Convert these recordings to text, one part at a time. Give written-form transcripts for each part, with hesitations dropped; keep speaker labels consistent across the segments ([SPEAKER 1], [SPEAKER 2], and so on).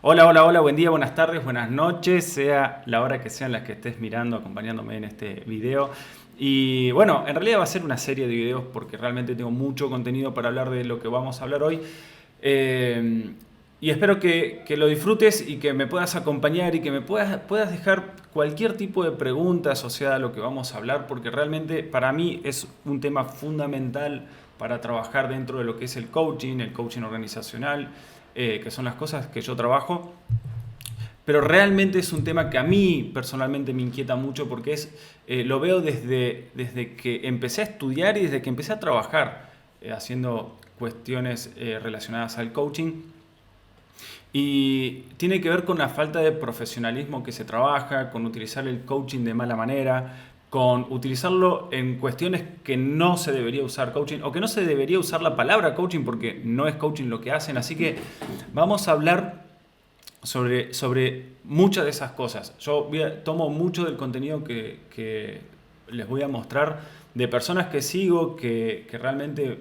[SPEAKER 1] Hola, hola, hola, buen día, buenas tardes, buenas noches, sea la hora que sea en la que estés mirando, acompañándome en este video. Y bueno, en realidad va a ser una serie de videos porque realmente tengo mucho contenido para hablar de lo que vamos a hablar hoy. Eh, y espero que lo disfrutes y que me puedas acompañar y que me puedas dejar cualquier tipo de pregunta asociada a lo que vamos a hablar, porque realmente para mí es un tema fundamental para trabajar dentro de lo que es el coaching organizacional, que son las cosas que yo trabajo. Pero realmente es un tema que a mí personalmente me inquieta mucho porque lo veo desde que empecé a estudiar y desde que empecé a trabajar haciendo cuestiones relacionadas al coaching. Y tiene que ver con la falta de profesionalismo que se trabaja, con utilizar el coaching de mala manera, con utilizarlo en cuestiones que no se debería usar coaching o que no se debería usar la palabra coaching porque no es coaching lo que hacen. Así que vamos a hablar sobre muchas de esas cosas. Tomo mucho del contenido que les voy a mostrar de personas que sigo, que realmente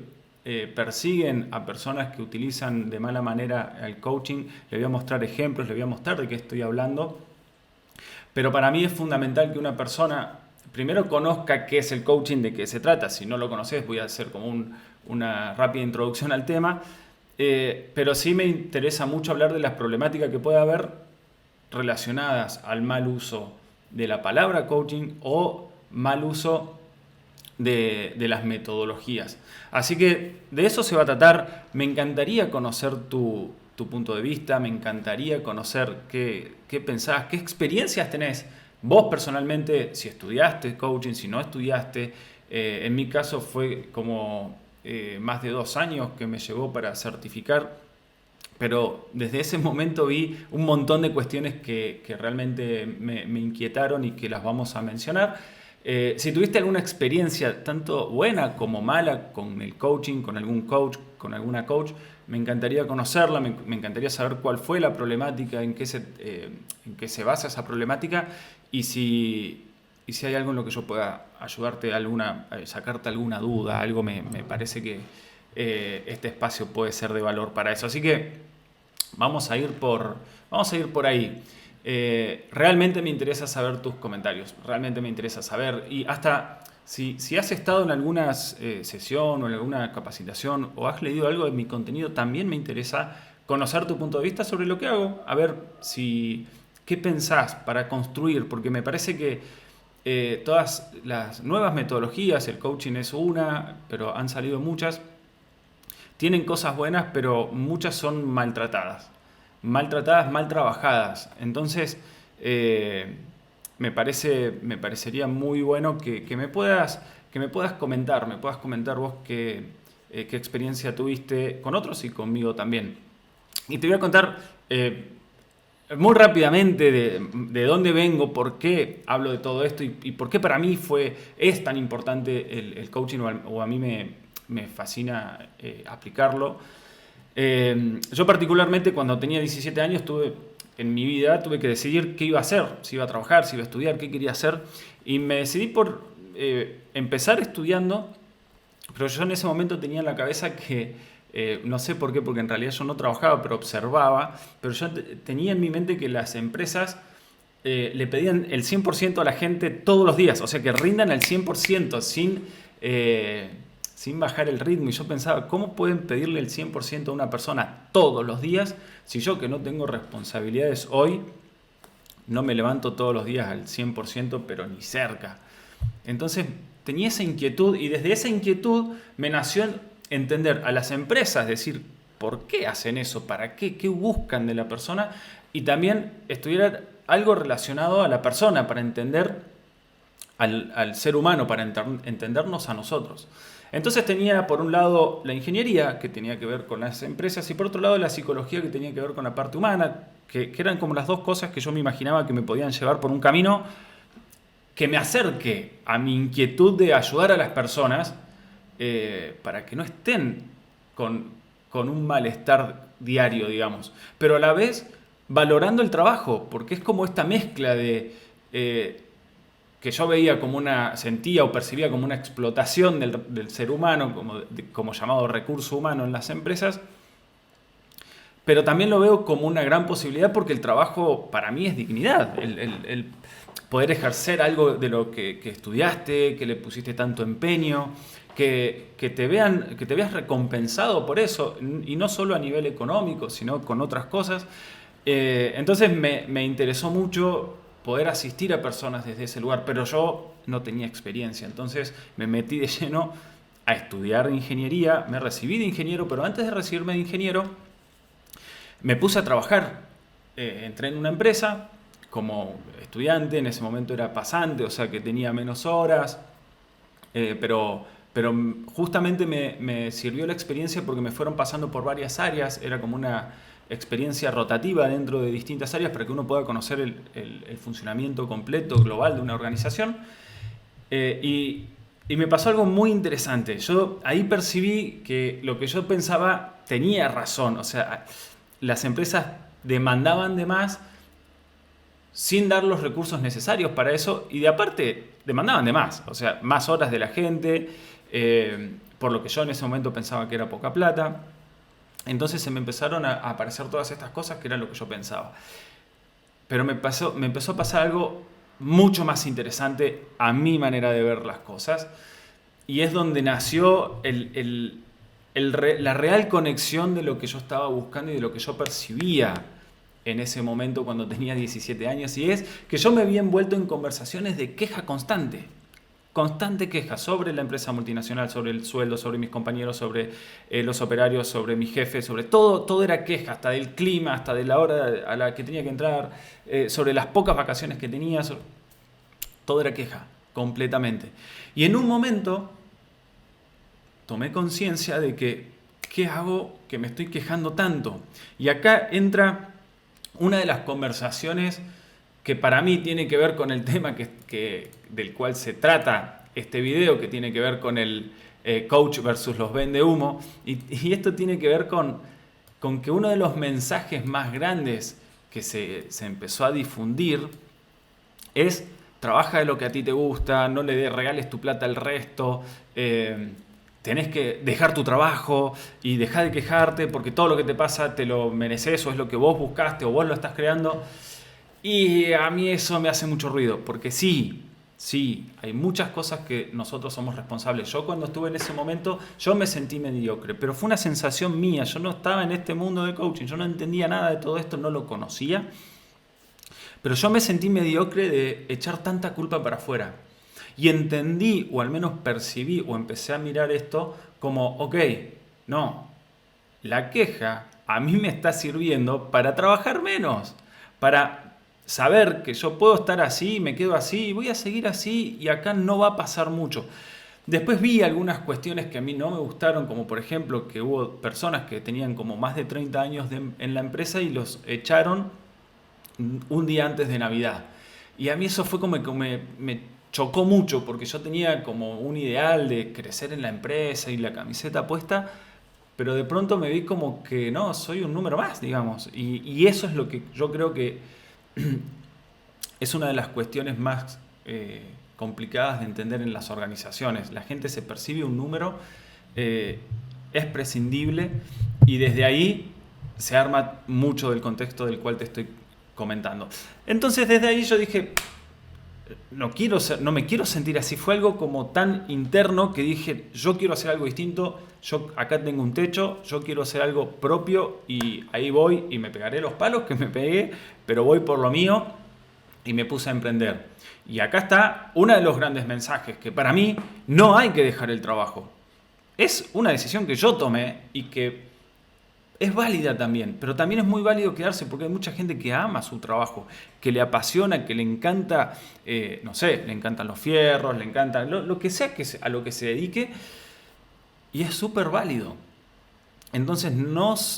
[SPEAKER 1] persiguen a personas que utilizan de mala manera el coaching. Les voy a mostrar ejemplos, les voy a mostrar de qué estoy hablando. Pero para mí es fundamental que una persona primero conozca qué es el coaching, de qué se trata. Si no lo conoces, voy a hacer como una rápida introducción al tema. Pero sí me interesa mucho hablar de las problemáticas que puede haber relacionadas al mal uso de la palabra coaching o mal uso de las metodologías. Así que de eso se va a tratar. Me encantaría conocer tu punto de vista, me encantaría conocer qué pensás, qué experiencias tenés vos personalmente, si estudiaste coaching, si no estudiaste. En mi caso fue como más de 2 años que me llevó para certificar, pero desde ese momento vi un montón de cuestiones que realmente me inquietaron y que las vamos a mencionar. Si tuviste alguna experiencia, tanto buena como mala, con el coaching, con algún coach, con alguna coach, me encantaría conocerla, me encantaría saber cuál fue la problemática, en qué se basa esa problemática y si hay algo en lo que yo pueda ayudarte, sacarte alguna duda, algo me parece que este espacio puede ser de valor para eso. Así que vamos a ir por ahí. Realmente me interesa saber tus comentarios, realmente me interesa saber, y hasta si has estado en alguna sesión o en alguna capacitación o has leído algo de mi contenido, también me interesa conocer tu punto de vista sobre lo que hago, a ver qué pensás para construir, porque me parece que todas las nuevas metodologías, el coaching es una, pero han salido muchas, tienen cosas buenas, pero muchas son maltratadas, mal trabajadas. Entonces, me parecería muy bueno que me puedas comentar vos qué experiencia tuviste con otros y conmigo también. Y te voy a contar muy rápidamente de dónde vengo, por qué hablo de todo esto y por qué para mí es tan importante el coaching o a mí me fascina aplicarlo. Yo particularmente cuando tenía 17 años en mi vida tuve que decidir qué iba a hacer, si iba a trabajar, si iba a estudiar, qué quería hacer. Y me decidí por empezar estudiando, pero yo en ese momento tenía en la cabeza que, no sé por qué, porque en realidad yo no trabajaba, pero observaba, pero yo tenía en mi mente que las empresas le pedían el 100% a la gente todos los días, o sea, que rindan al 100% sin bajar el ritmo. Y yo pensaba, ¿cómo pueden pedirle el 100% a una persona todos los días si yo, que no tengo responsabilidades hoy, no me levanto todos los días al 100%, pero ni cerca? Entonces tenía esa inquietud y desde esa inquietud me nació entender a las empresas, decir, ¿por qué hacen eso? ¿Para qué? ¿Qué buscan de la persona? Y también estudiar algo relacionado a la persona para entender al ser humano, para entendernos a nosotros. Entonces tenía por un lado la ingeniería, que tenía que ver con las empresas, y por otro lado la psicología, que tenía que ver con la parte humana, que eran como las dos cosas que yo me imaginaba que me podían llevar por un camino que me acerque a mi inquietud de ayudar a las personas para que no estén con un malestar diario, digamos, pero a la vez valorando el trabajo, porque es como esta mezcla que yo veía sentía o percibía como una explotación del ser humano, como llamado recurso humano en las empresas, pero también lo veo como una gran posibilidad porque el trabajo para mí es dignidad. El poder ejercer algo de lo que estudiaste, que le pusiste tanto empeño, que te veas recompensado por eso, y no solo a nivel económico, sino con otras cosas. Entonces me interesó mucho poder asistir a personas desde ese lugar, pero yo no tenía experiencia, entonces me metí de lleno a estudiar ingeniería, me recibí de ingeniero, pero antes de recibirme de ingeniero me puse a trabajar. Entré en una empresa como estudiante, en ese momento era pasante, o sea que tenía menos horas, pero justamente me sirvió la experiencia porque me fueron pasando por varias áreas, era como una experiencia rotativa dentro de distintas áreas para que uno pueda conocer el funcionamiento completo, global de una organización. Y me pasó algo muy interesante. Yo ahí percibí que lo que yo pensaba tenía razón. O sea, las empresas demandaban de más sin dar los recursos necesarios para eso y de aparte demandaban de más. O sea, más horas de la gente, por lo que yo en ese momento pensaba que era poca plata. Entonces se me empezaron a aparecer todas estas cosas que era lo que yo pensaba. Pero me empezó a pasar algo mucho más interesante a mi manera de ver las cosas. Y es donde nació la real conexión de lo que yo estaba buscando y de lo que yo percibía en ese momento cuando tenía 17 años. Y es que yo me había envuelto en conversaciones de queja constante. Constante queja sobre la empresa multinacional, sobre el sueldo, sobre mis compañeros, sobre los operarios, sobre mi jefe, sobre todo, todo era queja, hasta del clima, hasta de la hora a la que tenía que entrar, sobre las pocas vacaciones que tenía, todo era queja, completamente. Y en un momento tomé conciencia de que, ¿qué hago que me estoy quejando tanto? Y acá entra una de las conversaciones que para mí tiene que ver con el tema del cual se trata este video, que tiene que ver con el coach versus los vende humo. Y esto tiene que ver con que uno de los mensajes más grandes que se empezó a difundir es: trabaja de lo que a ti te gusta, no le regales tu plata al resto, tenés que dejar tu trabajo y dejar de quejarte porque todo lo que te pasa te lo mereces o es lo que vos buscaste o vos lo estás creando. Y a mí eso me hace mucho ruido, porque sí, hay muchas cosas que nosotros somos responsables. Yo cuando estuve en ese momento, yo me sentí mediocre, pero fue una sensación mía. Yo no estaba en este mundo de coaching, yo no entendía nada de todo esto, no lo conocía. Pero yo me sentí mediocre de echar tanta culpa para afuera. Y entendí, o al menos percibí, o empecé a mirar esto como, ok, no, la queja a mí me está sirviendo para trabajar menos, para saber que yo puedo estar así, me quedo así, voy a seguir así y acá no va a pasar mucho. Después vi algunas cuestiones que a mí no me gustaron, como por ejemplo que hubo personas que tenían como más de 30 años en la empresa y los echaron un día antes de Navidad. Y a mí eso fue como que me chocó mucho porque yo tenía como un ideal de crecer en la empresa y la camiseta puesta, pero de pronto me vi como que no, soy un número más, digamos. Y eso es lo que yo creo que es una de las cuestiones más complicadas de entender en las organizaciones. La gente se percibe un número, es prescindible y desde ahí se arma mucho del contexto del cual te estoy comentando. Entonces desde ahí yo dije, no me quiero sentir así. Fue algo como tan interno que dije, yo quiero hacer algo distinto, yo acá tengo un techo, yo quiero hacer algo propio y ahí voy y me pegaré los palos que me pegué, pero voy por lo mío y me puse a emprender. Y acá está uno de los grandes mensajes, que para mí no hay que dejar el trabajo. Es una decisión que yo tomé y que es válida también, pero también es muy válido quedarse porque hay mucha gente que ama su trabajo, que le apasiona, que le encanta, no sé, le encantan los fierros, le encanta lo que sea a lo que se dedique y es súper válido. Entonces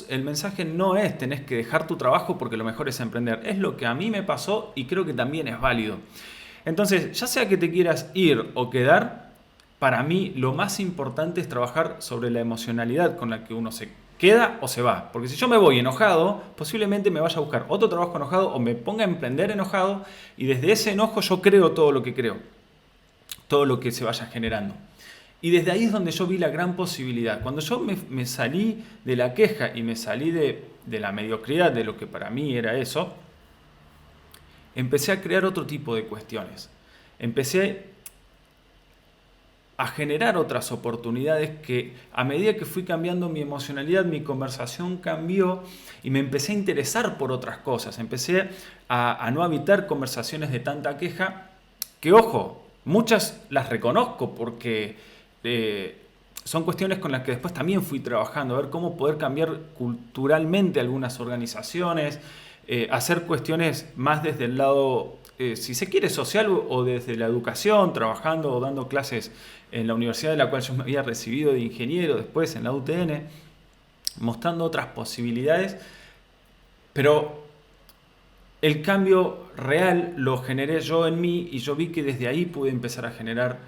[SPEAKER 1] el mensaje no es tenés que dejar tu trabajo porque lo mejor es emprender, es lo que a mí me pasó y creo que también es válido. Entonces, ya sea que te quieras ir o quedar, para mí lo más importante es trabajar sobre la emocionalidad con la que uno se queda o se va. Porque si yo me voy enojado, posiblemente me vaya a buscar otro trabajo enojado o me ponga a emprender enojado y desde ese enojo yo creo todo lo que creo, todo lo que se vaya generando. Y desde ahí es donde yo vi la gran posibilidad. Cuando yo me salí de la queja y me salí de de la mediocridad, de lo que para mí era eso, empecé a crear otro tipo de cuestiones. Empecé a generar otras oportunidades que a medida que fui cambiando mi emocionalidad, mi conversación cambió y me empecé a interesar por otras cosas. Empecé a no habitar conversaciones de tanta queja, que ojo, muchas las reconozco porque son cuestiones con las que después también fui trabajando, a ver cómo poder cambiar culturalmente algunas organizaciones, hacer cuestiones más desde el lado, si se quiere, social o desde la educación, trabajando o dando clases en la universidad de la cual yo me había recibido de ingeniero, después en la UTN, mostrando otras posibilidades, pero el cambio real lo generé yo en mí y yo vi que desde ahí pude empezar a generar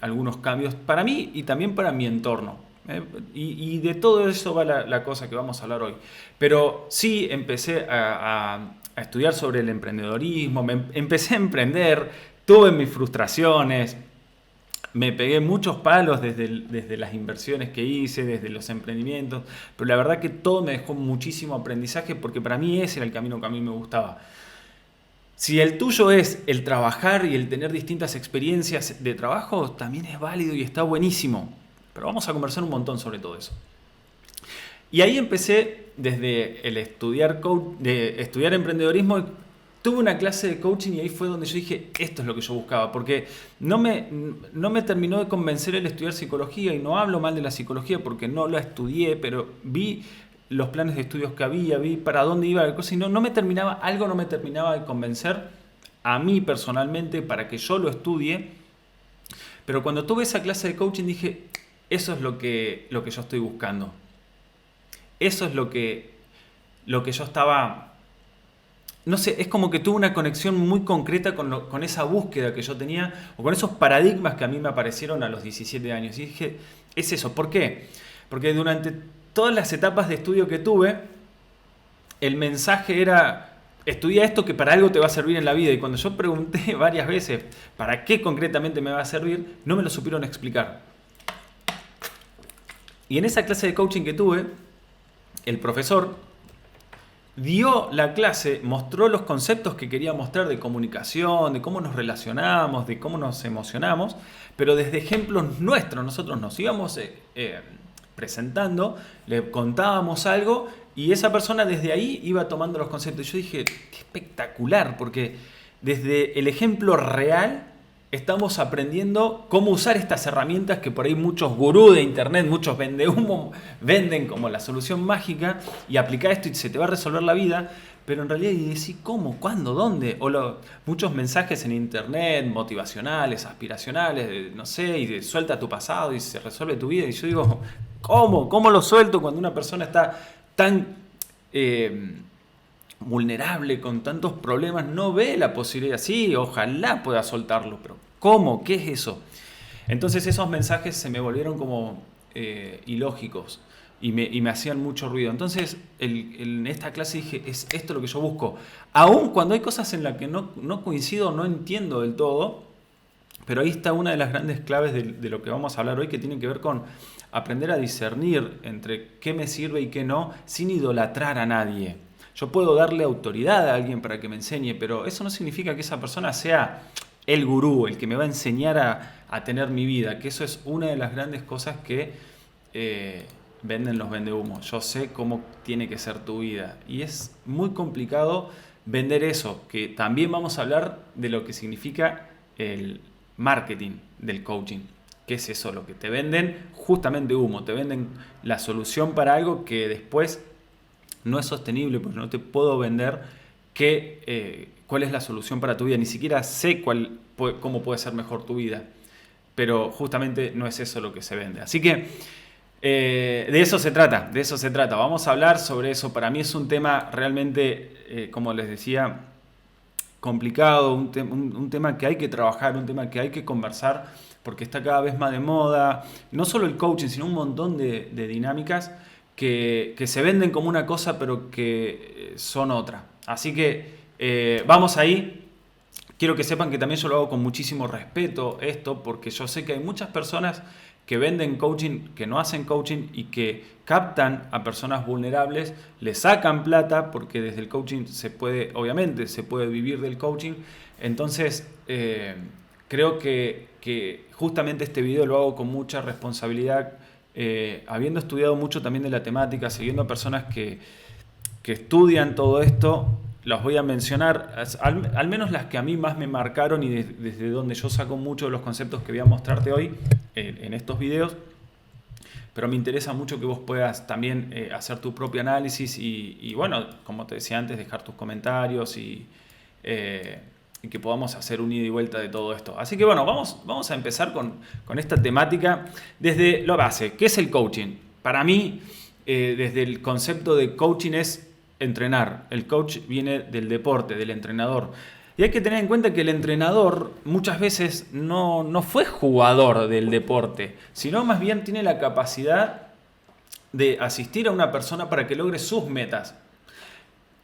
[SPEAKER 1] algunos cambios para mí y también para mi entorno. Y de todo eso va la cosa que vamos a hablar hoy. Pero sí empecé a estudiar sobre el emprendedorismo, empecé a emprender, tuve mis frustraciones, me pegué muchos palos desde las inversiones que hice, desde los emprendimientos, pero la verdad que todo me dejó muchísimo aprendizaje porque para mí ese era el camino que a mí me gustaba. Si el tuyo es el trabajar y el tener distintas experiencias de trabajo, también es válido y está buenísimo. Pero vamos a conversar un montón sobre todo eso. Y ahí empecé desde el estudiar emprendedorismo. Tuve una clase de coaching y ahí fue donde yo dije, esto es lo que yo buscaba, porque no me terminó de convencer el estudiar psicología, y no hablo mal de la psicología porque no la estudié, pero vi los planes de estudios que había, vi para dónde iba la cosa y algo no me terminaba de convencer a mí personalmente para que yo lo estudie. Pero cuando tuve esa clase de coaching dije, eso es lo que yo estoy buscando. Eso es lo que yo estaba... No sé, es como que tuve una conexión muy concreta con esa búsqueda que yo tenía o con esos paradigmas que a mí me aparecieron a los 17 años. Y dije, es eso. ¿Por qué? Porque durante todas las etapas de estudio que tuve, el mensaje era, estudia esto que para algo te va a servir en la vida. Y cuando yo pregunté varias veces para qué concretamente me va a servir, no me lo supieron explicar. Y en esa clase de coaching que tuve, el profesor dio la clase, mostró los conceptos que quería mostrar de comunicación, de cómo nos relacionamos, de cómo nos emocionamos, pero desde ejemplos nuestros. Nosotros nos íbamos presentando, le contábamos algo y esa persona desde ahí iba tomando los conceptos. Y yo dije, qué espectacular, porque desde el ejemplo real estamos aprendiendo cómo usar estas herramientas que por ahí muchos gurús de internet, muchos vendehumo venden como la solución mágica y aplicar esto y se te va a resolver la vida, pero en realidad y decís cómo, cuándo, dónde, muchos mensajes en internet motivacionales, aspiracionales, no sé, y de suelta tu pasado y se resuelve tu vida y yo digo, ¿cómo lo suelto cuando una persona está tan vulnerable, con tantos problemas, no ve la posibilidad? Sí, ojalá pueda soltarlo, pero ¿cómo? ¿Qué es eso? Entonces esos mensajes se me volvieron como ilógicos y me hacían mucho ruido. Entonces en esta clase dije, es esto lo que yo busco. Aun cuando hay cosas en las que no coincido, no entiendo del todo, pero ahí está una de las grandes claves de lo que vamos a hablar hoy, que tiene que ver con aprender a discernir entre qué me sirve y qué no, sin idolatrar a nadie. Yo puedo darle autoridad a alguien para que me enseñe, pero eso no significa que esa persona sea el gurú, el que me va a enseñar a tener mi vida, que eso es una de las grandes cosas que venden los vendehumos. Yo sé cómo tiene que ser tu vida y es muy complicado vender eso, que también vamos a hablar de lo que significa el marketing del coaching. ¿Qué es eso? Lo que te venden, justamente humo, te venden la solución para algo que después no es sostenible, porque no te puedo vender cuál es la solución para tu vida, ni siquiera sé cómo puede ser mejor tu vida, pero justamente no es eso lo que se vende. Así que de eso se trata, vamos a hablar sobre eso. Para mí es un tema realmente, como les decía, complicado, un tema que hay que trabajar, un tema que hay que conversar, porque está cada vez más de moda, no solo el coaching, sino un montón de dinámicas que se venden como una cosa, pero que son otra. Así que vamos ahí. Quiero que sepan que también yo lo hago con muchísimo respeto esto, porque yo sé que hay muchas personas que venden coaching, que no hacen coaching y que captan a personas vulnerables, le sacan plata porque desde el coaching obviamente se puede vivir del coaching. Entonces, creo que justamente este video lo hago con mucha responsabilidad, habiendo estudiado mucho también de la temática, siguiendo a personas que estudian todo esto. Los voy a mencionar, al menos las que a mí más me marcaron y desde donde yo saco muchos de los conceptos que voy a mostrarte hoy en estos videos. Pero me interesa mucho que vos puedas también hacer tu propio análisis y bueno, como te decía antes, dejar tus comentarios y que podamos hacer un ida y vuelta de todo esto. Así que bueno, vamos a empezar con esta temática desde lo base. ¿Qué es el coaching? Para mí, desde el concepto de coaching es entrenar. El coach viene del deporte, del entrenador. Y hay que tener en cuenta que el entrenador muchas veces no fue jugador del deporte, sino más bien tiene la capacidad de asistir a una persona para que logre sus metas.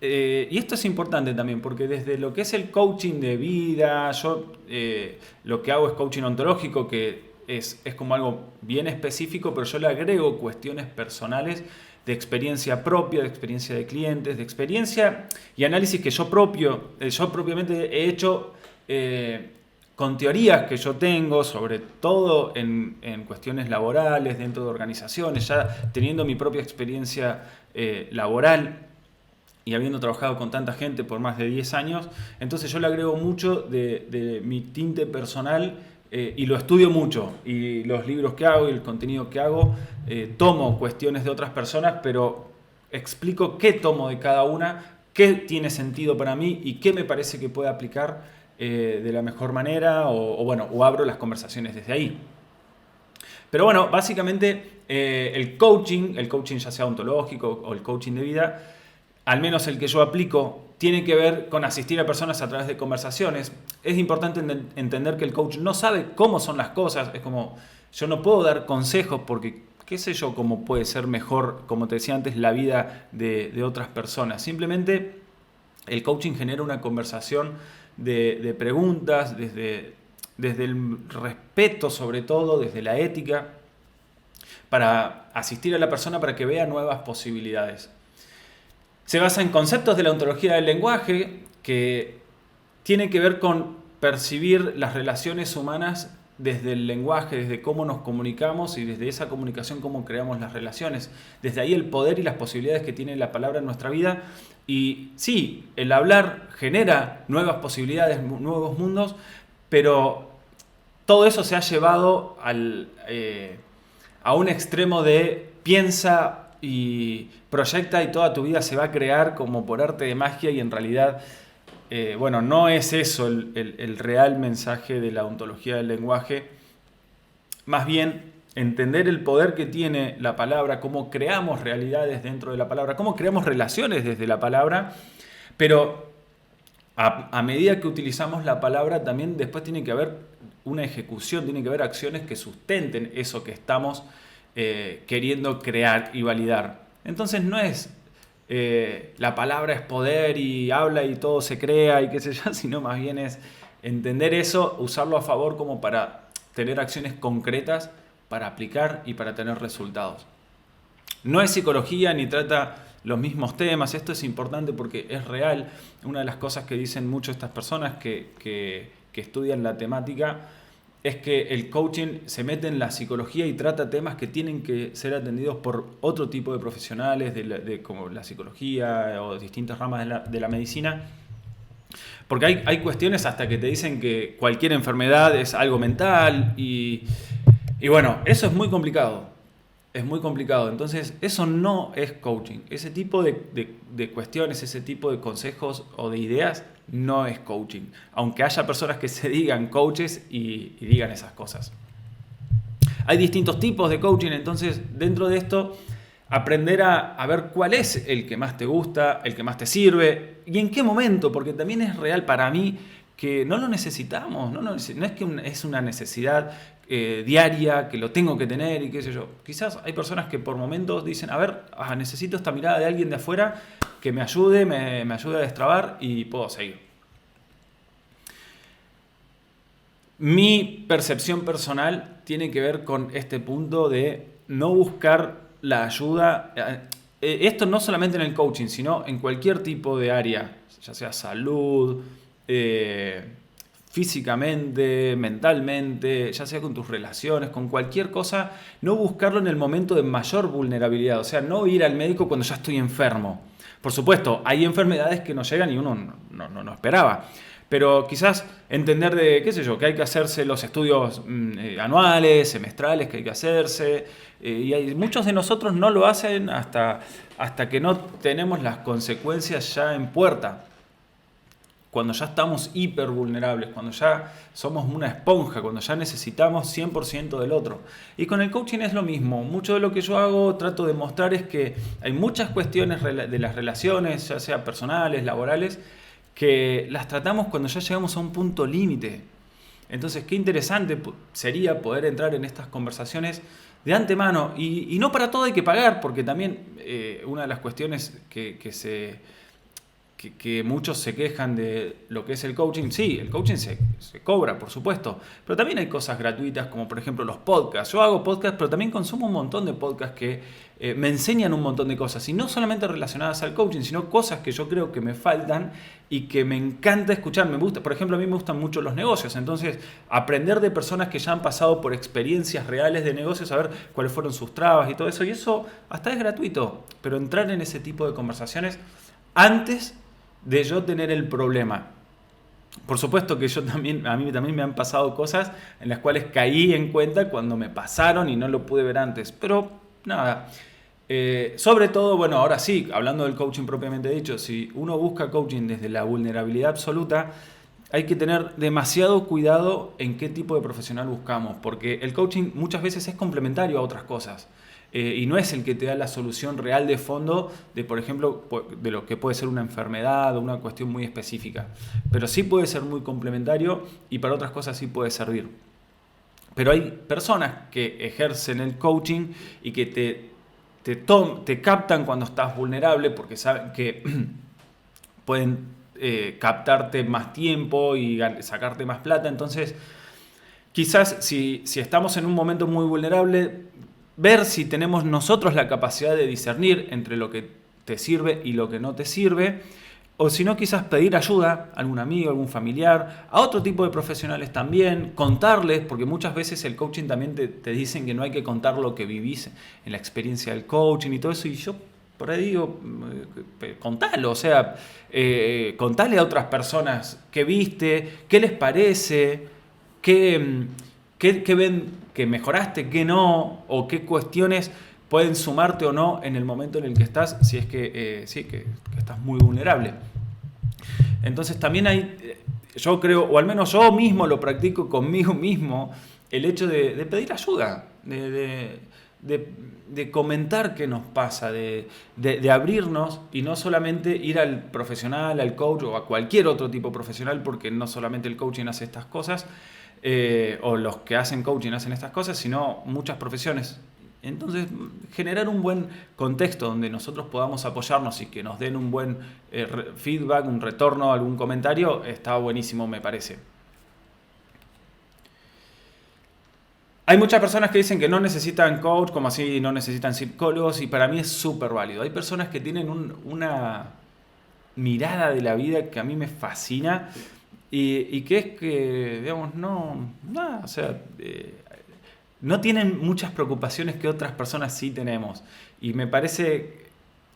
[SPEAKER 1] Y esto es importante también, porque desde lo que es el coaching de vida, yo lo que hago es coaching ontológico, que es como algo bien específico, pero yo le agrego cuestiones personales de experiencia propia, de experiencia de clientes, de experiencia y análisis que yo propiamente he hecho con teorías que yo tengo, sobre todo en cuestiones laborales, dentro de organizaciones, ya teniendo mi propia experiencia laboral y habiendo trabajado con tanta gente por más de 10 años, entonces yo le agrego mucho de mi tinte personal y lo estudio mucho. Y los libros que hago y el contenido que hago, tomo cuestiones de otras personas, pero explico qué tomo de cada una, qué tiene sentido para mí y qué me parece que puede aplicar de la mejor manera o abro las conversaciones desde ahí. Pero bueno, básicamente el coaching ya sea ontológico o el coaching de vida, al menos el que yo aplico, tiene que ver con asistir a personas a través de conversaciones. Es importante entender que el coach no sabe cómo son las cosas. Es como, yo no puedo dar consejos porque, qué sé yo, cómo puede ser mejor, como te decía antes, la vida de otras personas. Simplemente el coaching genera una conversación de preguntas, desde el respeto sobre todo, desde la ética, para asistir a la persona para que vea nuevas posibilidades. Se basa en conceptos de la ontología del lenguaje que tiene que ver con percibir las relaciones humanas desde el lenguaje, desde cómo nos comunicamos y desde esa comunicación cómo creamos las relaciones. Desde ahí el poder y las posibilidades que tiene la palabra en nuestra vida. Y sí, el hablar genera nuevas posibilidades, nuevos mundos, pero todo eso se ha llevado a un extremo de piensa y proyecta y toda tu vida se va a crear como por arte de magia y en realidad, no es eso el real mensaje de la ontología del lenguaje. Más bien, entender el poder que tiene la palabra, cómo creamos realidades dentro de la palabra, cómo creamos relaciones desde la palabra, pero a medida que utilizamos la palabra también después tiene que haber una ejecución, tiene que haber acciones que sustenten eso que estamos queriendo crear y validar. Entonces no es la palabra es poder y habla y todo se crea y qué sé yo, sino más bien es entender eso, usarlo a favor como para tener acciones concretas, para aplicar y para tener resultados. No es psicología ni trata los mismos temas, esto es importante porque es real. Una de las cosas que dicen mucho estas personas que estudian la temática es que el coaching se mete en la psicología y trata temas que tienen que ser atendidos por otro tipo de profesionales como la psicología o distintas ramas de la medicina. Porque hay cuestiones hasta que te dicen que cualquier enfermedad es algo mental y bueno, eso es muy complicado. Es muy complicado. Entonces, eso no es coaching. Ese tipo de cuestiones, ese tipo de consejos o de ideas no es coaching. Aunque haya personas que se digan coaches y digan esas cosas. Hay distintos tipos de coaching, entonces dentro de esto aprender a ver cuál es el que más te gusta, el que más te sirve y en qué momento, porque también es real para mí que no lo necesitamos, no es que es una necesidad diaria, que lo tengo que tener y qué sé yo. Quizás hay personas que por momentos dicen, a ver, necesito esta mirada de alguien de afuera que me ayude, me ayude a destrabar y puedo seguir. Mi percepción personal tiene que ver con este punto de no buscar la ayuda. Esto no solamente en el coaching, sino en cualquier tipo de área, ya sea salud, eh, físicamente, mentalmente, ya sea con tus relaciones, con cualquier cosa, no buscarlo en el momento de mayor vulnerabilidad. O sea, no ir al médico cuando ya estoy enfermo. Por supuesto, hay enfermedades que nos llegan y uno no esperaba. Pero quizás entender de, qué sé yo, que hay que hacerse los estudios anuales, semestrales, que hay que hacerse. Muchos de nosotros no lo hacen hasta que no tenemos las consecuencias ya en puerta. Cuando ya estamos hiper vulnerables, cuando ya somos una esponja, cuando ya necesitamos 100% del otro. Y con el coaching es lo mismo. Mucho de lo que yo hago, trato de mostrar es que hay muchas cuestiones de las relaciones, ya sea personales, laborales, que las tratamos cuando ya llegamos a un punto límite. Entonces, qué interesante sería poder entrar en estas conversaciones de antemano. Y no para todo hay que pagar, porque también una de las cuestiones que muchos se quejan de lo que es el coaching. Sí, el coaching se cobra, por supuesto, pero también hay cosas gratuitas como por ejemplo los podcasts. Yo hago podcasts, pero también consumo un montón de podcasts que me enseñan un montón de cosas, y no solamente relacionadas al coaching, sino cosas que yo creo que me faltan y que me encanta escuchar. Me gusta, por ejemplo, a mí me gustan mucho los negocios, entonces aprender de personas que ya han pasado por experiencias reales de negocios, saber cuáles fueron sus trabas y todo eso, y eso hasta es gratuito, pero entrar en ese tipo de conversaciones antes de yo tener el problema. Por supuesto que a mí también me han pasado cosas en las cuales caí en cuenta cuando me pasaron y no lo pude ver antes. Pero nada, sobre todo, bueno, ahora sí, hablando del coaching propiamente dicho, si uno busca coaching desde la vulnerabilidad absoluta, hay que tener demasiado cuidado en qué tipo de profesional buscamos, porque el coaching muchas veces es complementario a otras cosas. Y no es el que te da la solución real de fondo de, por ejemplo, de lo que puede ser una enfermedad o una cuestión muy específica. Pero sí puede ser muy complementario y para otras cosas sí puede servir. Pero hay personas que ejercen el coaching y que te captan cuando estás vulnerable porque saben que pueden captarte más tiempo y sacarte más plata. Entonces, quizás si estamos en un momento muy vulnerable, ver si tenemos nosotros la capacidad de discernir entre lo que te sirve y lo que no te sirve, o si no, quizás pedir ayuda a algún amigo, algún familiar, a otro tipo de profesionales también, contarles, porque muchas veces el coaching también te dicen que no hay que contar lo que vivís en la experiencia del coaching y todo eso, y yo por ahí digo, contalo, o sea, contale a otras personas qué viste, qué les parece, qué ven que mejoraste, qué no, o qué cuestiones pueden sumarte o no en el momento en el que estás, si es que, sí, que estás muy vulnerable. Entonces también hay, yo creo, o al menos yo mismo lo practico conmigo mismo, el hecho de pedir ayuda, de comentar qué nos pasa, de abrirnos y no solamente ir al profesional, al coach o a cualquier otro tipo profesional, porque no solamente el coaching hace estas cosas, o los que hacen coaching hacen estas cosas, sino muchas profesiones. Entonces, generar un buen contexto donde nosotros podamos apoyarnos y que nos den un buen feedback, un retorno, algún comentario, está buenísimo, me parece. Hay muchas personas que dicen que no necesitan coach, como así no necesitan psicólogos, y para mí es súper válido. Hay personas que tienen una mirada de la vida que a mí me fascina y que es que, digamos, o sea, no tienen muchas preocupaciones que otras personas sí tenemos. Y me parece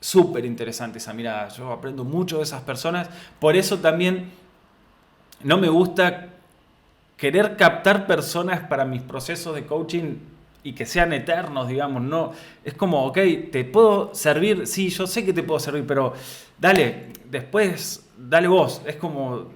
[SPEAKER 1] súper interesante esa mirada. Yo aprendo mucho de esas personas. Por eso también no me gusta querer captar personas para mis procesos de coaching y que sean eternos, digamos. No, es como, ok, te puedo servir, sí, yo sé que te puedo servir, pero dale, después, dale vos. Es como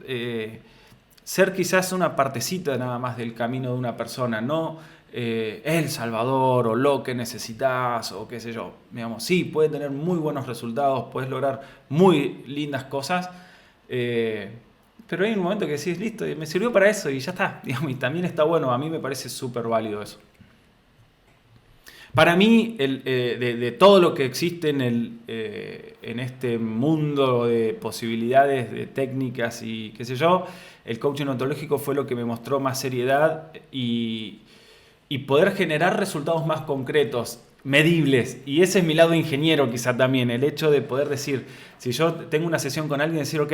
[SPEAKER 1] ser quizás una partecita nada más del camino de una persona, no el salvador o lo que necesitas o qué sé yo. Digamos, sí, puede tener muy buenos resultados, puedes lograr muy lindas cosas, pero hay un momento que decís, listo, me sirvió para eso y ya está. Digamos, y también está bueno, a mí me parece súper válido eso. Para mí, de todo lo que existe en este mundo de posibilidades, de técnicas y qué sé yo, el coaching ontológico fue lo que me mostró más seriedad y poder generar resultados más concretos, medibles. Y ese es mi lado ingeniero quizá también, el hecho de poder decir, si yo tengo una sesión con alguien, decir, ok,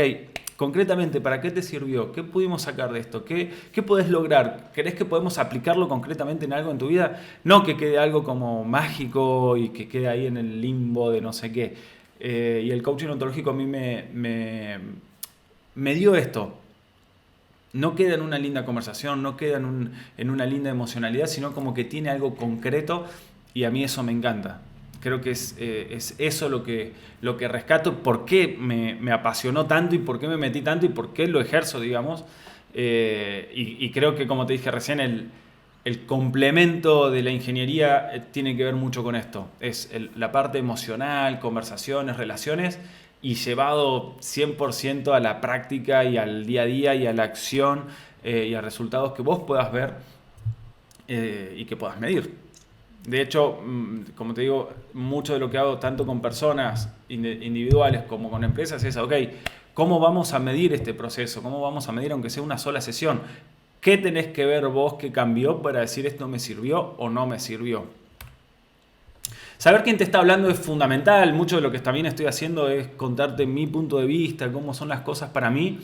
[SPEAKER 1] concretamente, ¿para qué te sirvió? ¿Qué pudimos sacar de esto? ¿Qué podés lograr? ¿Crees que podemos aplicarlo concretamente en algo en tu vida? No que quede algo como mágico y que quede ahí en el limbo de no sé qué. Y el coaching ontológico a mí me dio esto. No queda en una linda conversación, no queda en una linda emocionalidad, sino como que tiene algo concreto y a mí eso me encanta. Creo que es eso lo que rescato, por qué me apasionó tanto y por qué me metí tanto y por qué lo ejerzo, digamos. Y creo que, como te dije recién, el complemento de la ingeniería tiene que ver mucho con esto. Es la parte emocional, conversaciones, relaciones, y llevado 100% a la práctica y al día a día y a la acción y a resultados que vos puedas ver y que puedas medir. De hecho, como te digo, mucho de lo que hago tanto con personas individuales como con empresas es, ok, ¿cómo vamos a medir este proceso? ¿Cómo vamos a medir aunque sea una sola sesión? ¿Qué tenés que ver vos que cambió para decir esto me sirvió o no me sirvió? Saber quién te está hablando es fundamental. Mucho de lo que también estoy haciendo es contarte mi punto de vista, cómo son las cosas para mí,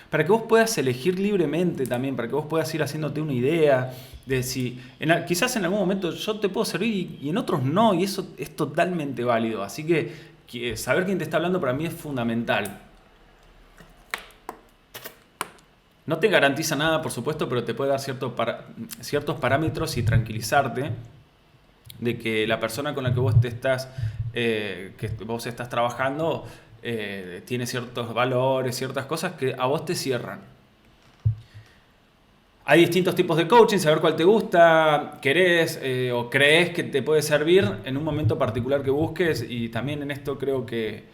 [SPEAKER 1] para que vos puedas elegir libremente también, para que vos puedas ir haciéndote una idea de si quizás en algún momento yo te puedo servir y en otros no, y eso es totalmente válido. Así que saber quién te está hablando para mí es fundamental. No te garantiza nada, por supuesto, pero te puede dar ciertos parámetros y tranquilizarte de que la persona con la que vos estás trabajando tiene ciertos valores, ciertas cosas que a vos te cierran. Hay distintos tipos de coaching, saber cuál te gusta, querés o crees que te puede servir en un momento particular que busques, y también en esto creo que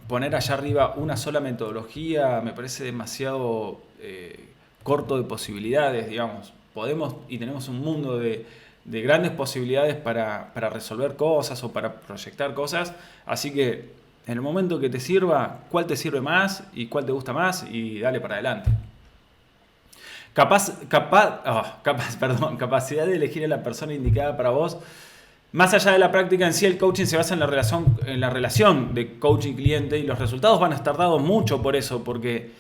[SPEAKER 1] poner allá arriba una sola metodología me parece demasiado corto de posibilidades, digamos. Podemos y tenemos un mundo de grandes posibilidades para resolver cosas o para proyectar cosas, así que en el momento que te sirva, cuál te sirve más y cuál te gusta más, y dale para adelante. Capacidad de elegir a la persona indicada para vos. Más allá de la práctica en sí, el coaching se basa en la relación de coaching-cliente, y los resultados van a estar dados mucho por eso, porque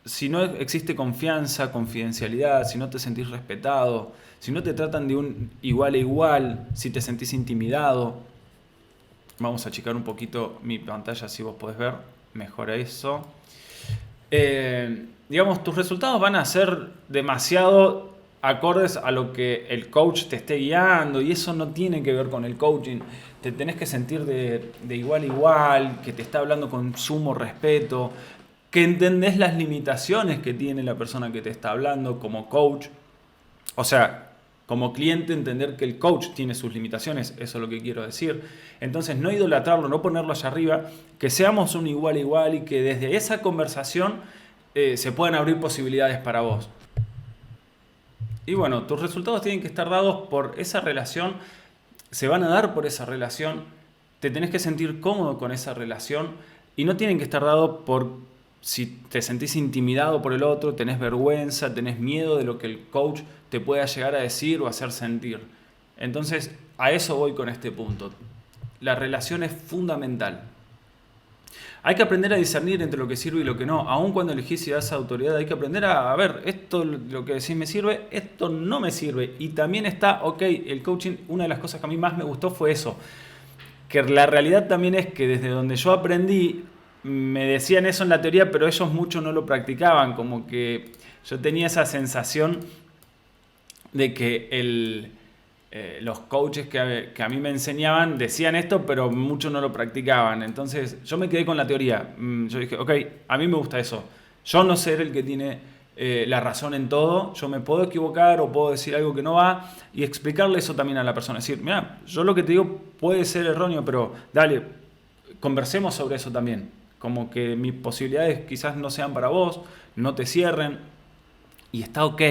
[SPEAKER 1] si no existe confianza, confidencialidad, si no te sentís respetado, si no te tratan de un igual a igual, si te sentís intimidado. Vamos a achicar un poquito mi pantalla, si vos podés ver mejor eso. Digamos, tus resultados van a ser demasiado acordes a lo que el coach te esté guiando, y eso no tiene que ver con el coaching. Te tenés que sentir de igual a igual, que te está hablando con sumo respeto, que entendés las limitaciones que tiene la persona que te está hablando como coach. O sea, como cliente, entender que el coach tiene sus limitaciones, eso es lo que quiero decir. Entonces, no idolatrarlo, no ponerlo allá arriba, que seamos un igual a igual, y que desde esa conversación se puedan abrir posibilidades para vos. Y bueno, tus resultados tienen que estar dados por esa relación, se van a dar por esa relación, te tenés que sentir cómodo con esa relación, y no tienen que estar dados por si te sentís intimidado por el otro, tenés vergüenza, tenés miedo de lo que el coach te pueda llegar a decir o hacer sentir. Entonces, a eso voy con este punto. La relación es fundamental. Hay que aprender a discernir entre lo que sirve y lo que no. Aun cuando elegís y das autoridad, hay que aprender a ver, esto lo que decís me sirve, esto no me sirve. Y también está, ok, el coaching, una de las cosas que a mí más me gustó fue eso. Que la realidad también es que desde donde yo aprendí, me decían eso en la teoría, pero ellos mucho no lo practicaban. Como que yo tenía esa sensación de que los coaches que a mí me enseñaban decían esto, pero muchos no lo practicaban. Entonces yo me quedé con la teoría. Yo dije, ok, a mí me gusta eso. Yo no ser el que tiene la razón en todo. Yo me puedo equivocar o puedo decir algo que no va, y explicarle eso también a la persona. Decir, mira, yo lo que te digo puede ser erróneo, pero dale, conversemos sobre eso también. Como que mis posibilidades quizás no sean para vos, no te cierren, y está ok.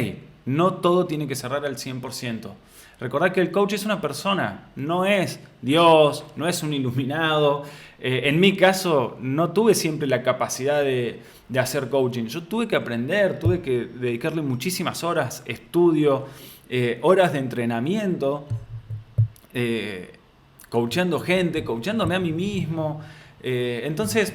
[SPEAKER 1] No todo tiene que cerrar al 100%. Recordad que el coach es una persona, no es Dios, no es un iluminado. En mi caso, no tuve siempre la capacidad de hacer coaching. Yo tuve que aprender, tuve que dedicarle muchísimas horas, estudio, horas de entrenamiento, coachando gente, coachándome a mí mismo. Entonces,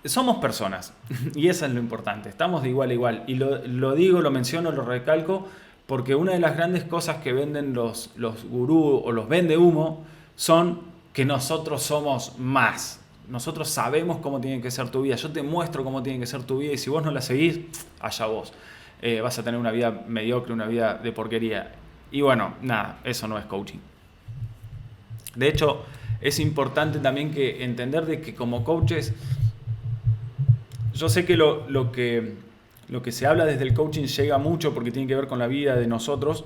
[SPEAKER 1] somos personas y eso es lo importante. Estamos de igual a igual. Y lo digo, lo menciono, lo recalco, porque una de las grandes cosas que venden los gurús o los vende humo son que nosotros somos más. Nosotros sabemos cómo tiene que ser tu vida. Yo te muestro cómo tiene que ser tu vida y si vos no la seguís, allá vos. Vas a tener una vida mediocre, una vida de porquería. Y bueno, nada, eso no es coaching. De hecho, es importante también que entender de que como coaches, yo sé que lo que se habla desde el coaching llega mucho porque tiene que ver con la vida de nosotros,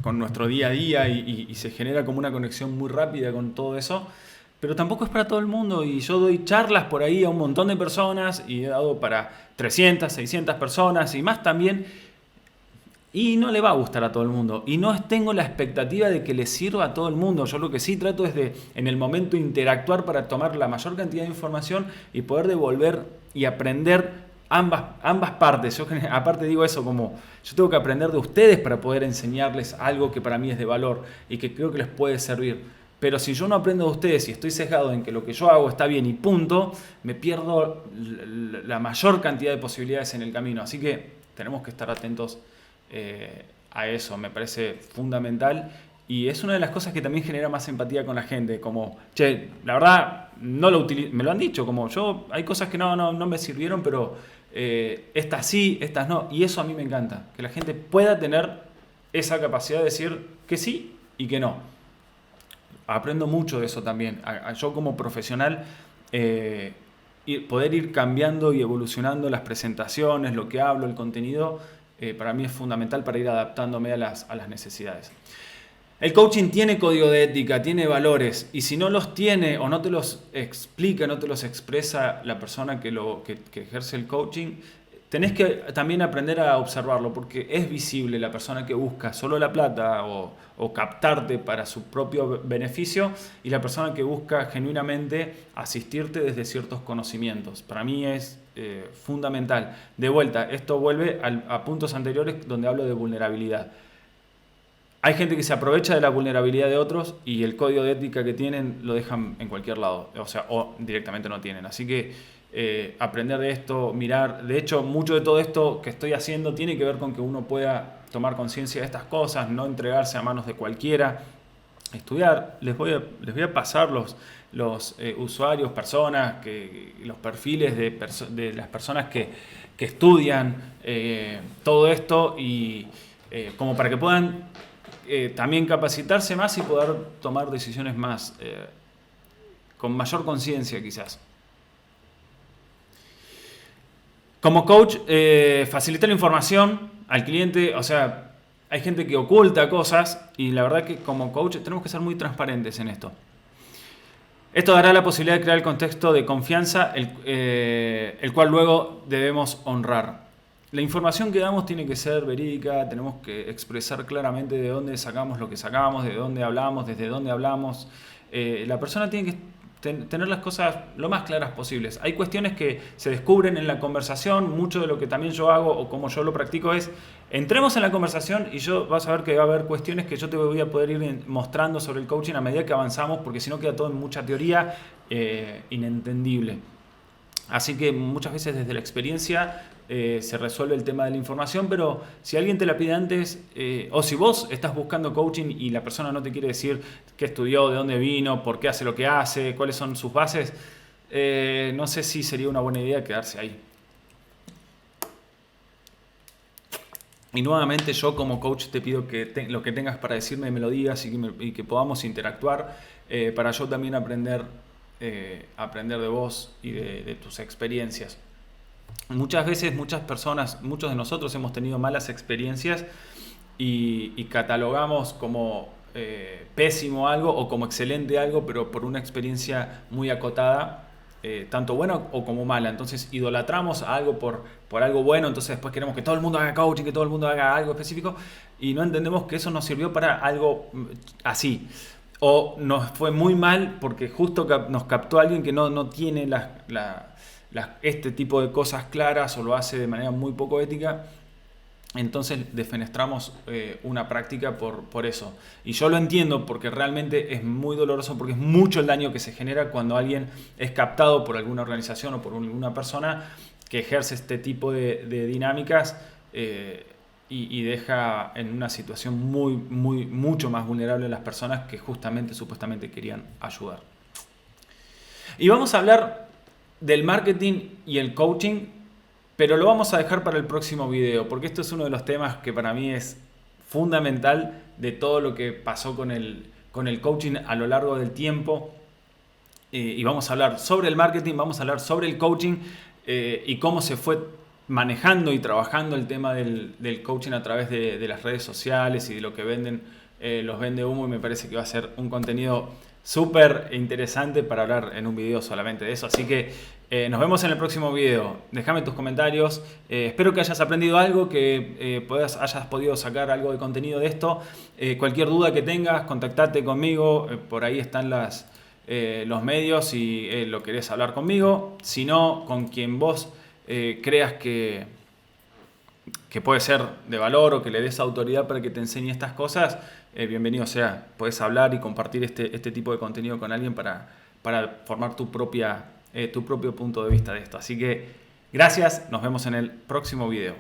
[SPEAKER 1] con nuestro día a día y se genera como una conexión muy rápida con todo eso, pero tampoco es para todo el mundo y yo doy charlas por ahí a un montón de personas y he dado para 300, 600 personas y más también y no le va a gustar a todo el mundo y no tengo la expectativa de que le sirva a todo el mundo. Yo lo que sí trato es de en el momento interactuar para tomar la mayor cantidad de información y poder devolver y aprender ambas partes. Yo aparte digo eso como yo tengo que aprender de ustedes para poder enseñarles algo que para mí es de valor y que creo que les puede servir. Pero si yo no aprendo de ustedes y estoy sesgado en que lo que yo hago está bien y punto, me pierdo la mayor cantidad de posibilidades en el camino. Así que tenemos que estar atentos a eso, me parece fundamental. Y es una de las cosas que también genera más empatía con la gente, como, che, la verdad, no lo me lo han dicho, como yo, hay cosas que no me sirvieron, pero estas sí, estas no. Y eso a mí me encanta, que la gente pueda tener esa capacidad de decir que sí y que no. Aprendo mucho de eso también. Yo como profesional, poder ir cambiando y evolucionando las presentaciones, lo que hablo, el contenido, para mí es fundamental para ir adaptándome a las necesidades. El coaching tiene código de ética, tiene valores y si no los tiene o no te los explica, no te los expresa la persona que ejerce el coaching, tenés que también aprender a observarlo porque es visible la persona que busca solo la plata o captarte para su propio beneficio y la persona que busca genuinamente asistirte desde ciertos conocimientos. Para mí es fundamental. De vuelta, esto vuelve a puntos anteriores donde hablo de vulnerabilidad. Hay gente que se aprovecha de la vulnerabilidad de otros y el código de ética que tienen lo dejan en cualquier lado, o directamente no tienen. Así que aprender de esto, mirar. De hecho, mucho de todo esto que estoy haciendo tiene que ver con que uno pueda tomar conciencia de estas cosas, no entregarse a manos de cualquiera, estudiar. Les voy a pasar los usuarios, personas, los perfiles de las personas que estudian todo esto y como para que puedan también capacitarse más y poder tomar decisiones más con mayor conciencia quizás. Como coach, facilita la información al cliente, o sea, hay gente que oculta cosas y la verdad que como coach tenemos que ser muy transparentes en esto. Esto dará la posibilidad de crear el contexto de confianza, el cual luego debemos honrar. La información que damos tiene que ser verídica, tenemos que expresar claramente de dónde sacamos lo que sacamos, de dónde hablamos, desde dónde hablamos. La persona tiene que tener las cosas lo más claras posibles. Hay cuestiones que se descubren en la conversación, mucho de lo que también yo hago o como yo lo practico es, entremos en la conversación y vas a ver que va a haber cuestiones que yo te voy a poder ir mostrando sobre el coaching a medida que avanzamos, porque si no queda todo en mucha teoría inentendible. Así que muchas veces desde la experiencia se resuelve el tema de la información, pero si alguien te la pide antes, o si vos estás buscando coaching y la persona no te quiere decir qué estudió, de dónde vino, por qué hace lo que hace, cuáles son sus bases, no sé si sería una buena idea quedarse ahí. Y nuevamente yo como coach te pido que lo que tengas para decirme me lo digas y que podamos interactuar para yo también aprender de vos y de tus experiencias. Muchas veces, muchas personas, muchos de nosotros hemos tenido malas experiencias y catalogamos como pésimo algo o como excelente algo, pero por una experiencia muy acotada tanto buena o como mala. Entonces idolatramos a algo por algo bueno, entonces después queremos que todo el mundo haga coaching, que todo el mundo haga algo específico y no entendemos que eso nos sirvió para algo así. O nos fue muy mal porque justo nos captó alguien que no tiene este tipo de cosas claras o lo hace de manera muy poco ética. Entonces defenestramos una práctica por eso. Y yo lo entiendo porque realmente es muy doloroso, porque es mucho el daño que se genera cuando alguien es captado por alguna organización o por alguna persona que ejerce este tipo de dinámicas y deja en una situación mucho más vulnerable a las personas que justamente supuestamente querían ayudar. Y vamos a hablar del marketing y el coaching, pero lo vamos a dejar para el próximo video, porque esto es uno de los temas que para mí es fundamental de todo lo que pasó con el coaching a lo largo del tiempo. Y vamos a hablar sobre el marketing, vamos a hablar sobre el coaching y cómo se fue manejando y trabajando el tema del coaching a través de las redes sociales y de lo que venden los vende humo, y me parece que va a ser un contenido súper interesante para hablar en un video solamente de eso. Así que nos vemos en el próximo video. Déjame tus comentarios. Espero que hayas aprendido algo, que hayas podido sacar algo de contenido de esto. Cualquier duda que tengas, contactate conmigo. Por ahí están los medios si lo querés hablar conmigo. Si no, con quien vos creas que puede ser de valor o que le des autoridad para que te enseñe estas cosas, bienvenido sea. Puedes hablar y compartir este tipo de contenido con alguien para formar tu propio punto de vista de esto. Así que gracias, nos vemos en el próximo video.